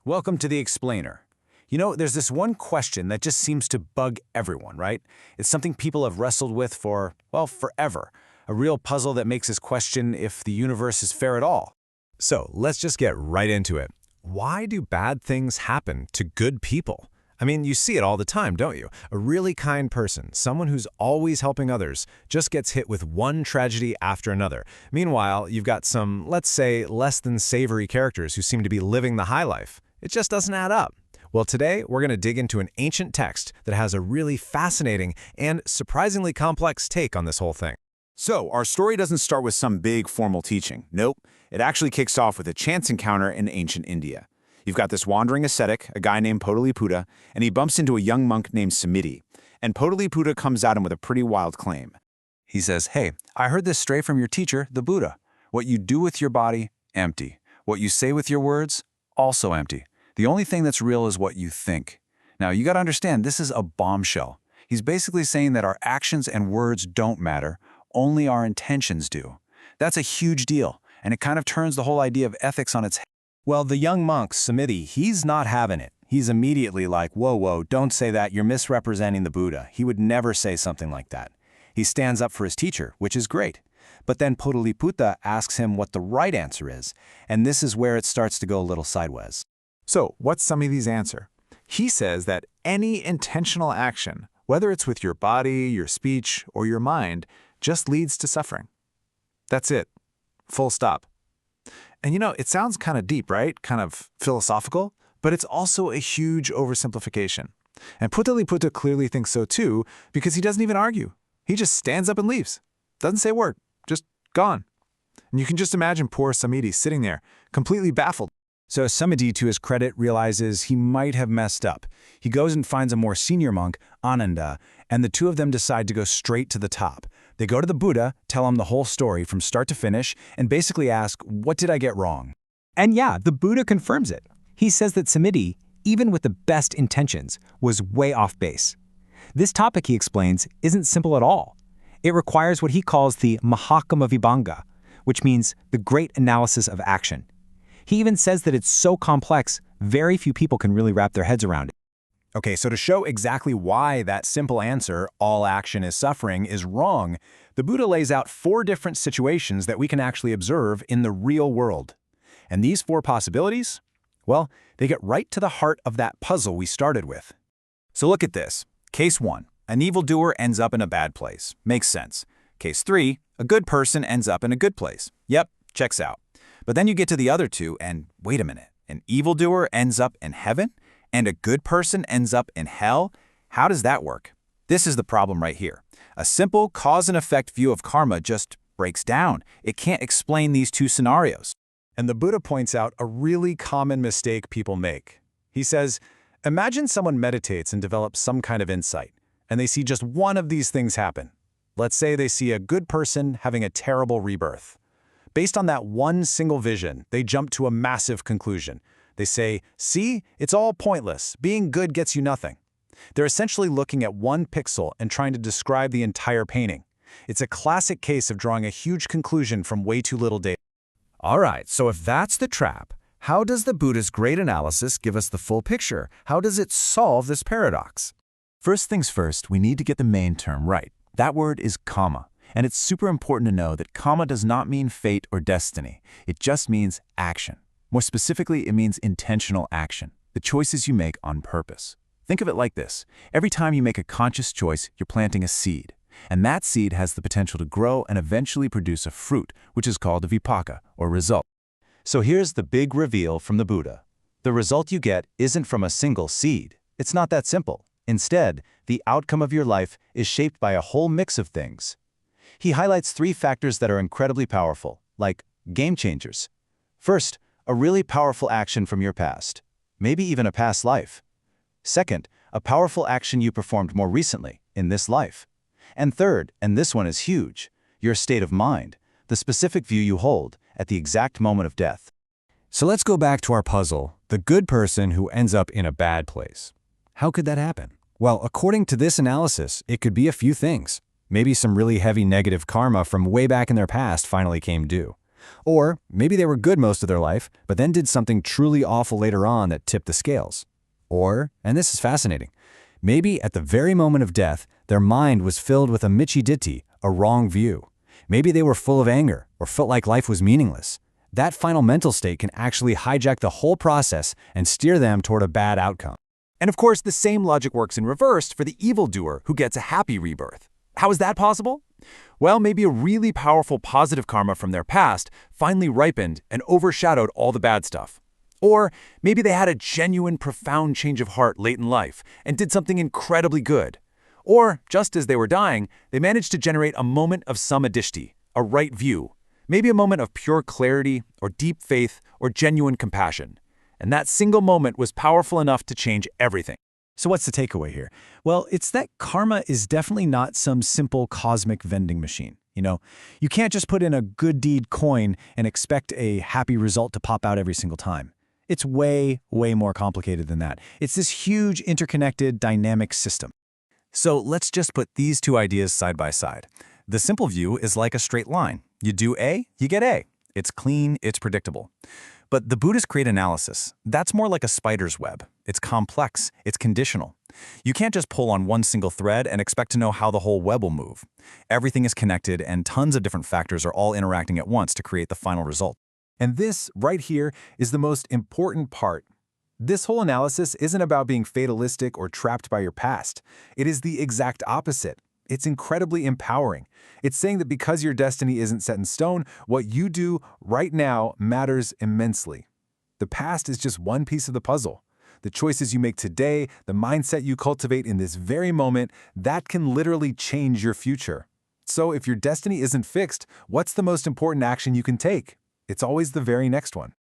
Welcome to the Explainer. You know, there's this one question that just seems to bug everyone, right? It's something people have wrestled with for, well, forever. A real puzzle that makes us question if the universe is fair at all. So let's just get right into it. Why do bad things happen to good people? I mean, you see it all the time, don't you? A really kind person, someone who's always helping others, just gets hit with one tragedy after another. Meanwhile, you've got some, let's say, less than savory characters who seem to be living the high life. It just doesn't add up. Well, today we're going to dig into an ancient text that has a really fascinating and surprisingly complex take on this whole thing. So, our story doesn't start with some big formal teaching. Nope. It actually kicks off with a chance encounter in ancient India. You've got this wandering ascetic, a guy named Potaliputra, and he bumps into a young monk named Samiti. And Potaliputra comes at him with a pretty wild claim. He says, "Hey, I heard this straight from your teacher, the Buddha. What you do with your body, empty. What you say with your words, also empty. The only thing that's real is what you think." Now, you got to understand, this is a bombshell. He's basically saying that our actions and words don't matter, only our intentions do. That's a huge deal, and it kind of turns the whole idea of ethics on its head. Well, the young monk, Samiti, he's not having it. He's immediately like, whoa, don't say that, you're misrepresenting the Buddha. He would never say something like that. He stands up for his teacher, which is great. But then Potaliputra asks him what the right answer is, and this is where it starts to go a little sideways. So, what's Samiti's answer? He says that any intentional action, whether it's with your body, your speech, or your mind, just leads to suffering. That's it. Full stop. And you know, it sounds kind of deep, right? Kind of philosophical, but it's also a huge oversimplification. And Potaliputra clearly thinks so too, because he doesn't even argue. He just stands up and leaves. Doesn't say a word. Just gone. And you can just imagine poor Samiti sitting there, completely baffled. So Samiti, to his credit, realizes he might have messed up. He goes and finds a more senior monk, Ananda, and the two of them decide to go straight to the top. They go to the Buddha, tell him the whole story from start to finish, and basically ask, what did I get wrong? And yeah, the Buddha confirms it. He says that Samiti, even with the best intentions, was way off base. This topic, he explains, isn't simple at all. It requires what he calls the Mahākammavibhaṅga, which means the great analysis of action. He even says that it's so complex, very few people can really wrap their heads around it. Okay, so to show exactly why that simple answer, all action is suffering, is wrong, the Buddha lays out 4 different situations that we can actually observe in the real world. And these 4 possibilities, well, they get right to the heart of that puzzle we started with. So look at this. Case 1, an evildoer ends up in a bad place. Makes sense. Case 3, a good person ends up in a good place. Yep, checks out. But then you get to the other 2, and wait a minute, an evildoer ends up in heaven? And a good person ends up in hell? How does that work? This is the problem right here. A simple cause and effect view of karma just breaks down. It can't explain these 2 scenarios. And the Buddha points out a really common mistake people make. He says, imagine someone meditates and develops some kind of insight, and they see just one of these things happen. Let's say they see a good person having a terrible rebirth. Based on that one single vision, they jump to a massive conclusion. They say, see, it's all pointless. Being good gets you nothing. They're essentially looking at one pixel and trying to describe the entire painting. It's a classic case of drawing a huge conclusion from way too little data. All right, so if that's the trap, how does the Buddha's great analysis give us the full picture? How does it solve this paradox? First things first, we need to get the main term right. That word is kamma. And it's super important to know that kamma does not mean fate or destiny. It just means action. More specifically, it means intentional action, the choices you make on purpose. Think of it like this. Every time you make a conscious choice, you're planting a seed. And that seed has the potential to grow and eventually produce a fruit, which is called a vipaka, or result. So here's the big reveal from the Buddha. The result you get isn't from a single seed. It's not that simple. Instead, the outcome of your life is shaped by a whole mix of things. He highlights 3 factors that are incredibly powerful, like game changers. First, a really powerful action from your past, maybe even a past life. Second, a powerful action you performed more recently, in this life. And third, and this one is huge, your state of mind, the specific view you hold at the exact moment of death. So let's go back to our puzzle, the good person who ends up in a bad place. How could that happen? Well, according to this analysis, it could be a few things. Maybe some really heavy negative karma from way back in their past finally came due. Or maybe they were good most of their life, but then did something truly awful later on that tipped the scales. Or, and this is fascinating, maybe at the very moment of death, their mind was filled with a michi-ditti, a wrong view. Maybe they were full of anger or felt like life was meaningless. That final mental state can actually hijack the whole process and steer them toward a bad outcome. And of course, the same logic works in reverse for the evildoer who gets a happy rebirth. How is that possible? Well, maybe a really powerful positive karma from their past finally ripened and overshadowed all the bad stuff. Or maybe they had a genuine, profound change of heart late in life and did something incredibly good. Or, just as they were dying, they managed to generate a moment of samadishti, a right view, maybe a moment of pure clarity or deep faith or genuine compassion. And that single moment was powerful enough to change everything. So what's the takeaway here? Well, it's that karma is definitely not some simple cosmic vending machine. You can't just put in a good deed coin and expect a happy result to pop out every single time. It's way, way more complicated than that. It's this huge, interconnected, dynamic system. So let's just put these two ideas side by side. The simple view is like a straight line. You do A, you get A. It's clean, it's predictable. But the Buddhist create analysis, that's more like a spider's web. It's complex, it's conditional. You can't just pull on one single thread and expect to know how the whole web will move. Everything is connected and tons of different factors are all interacting at once to create the final result. And this, right here, is the most important part. This whole analysis isn't about being fatalistic or trapped by your past. It is the exact opposite. It's incredibly empowering. It's saying that because your destiny isn't set in stone, what you do right now matters immensely. The past is just one piece of the puzzle. The choices you make today, the mindset you cultivate in this very moment, that can literally change your future. So if your destiny isn't fixed, what's the most important action you can take? It's always the very next one.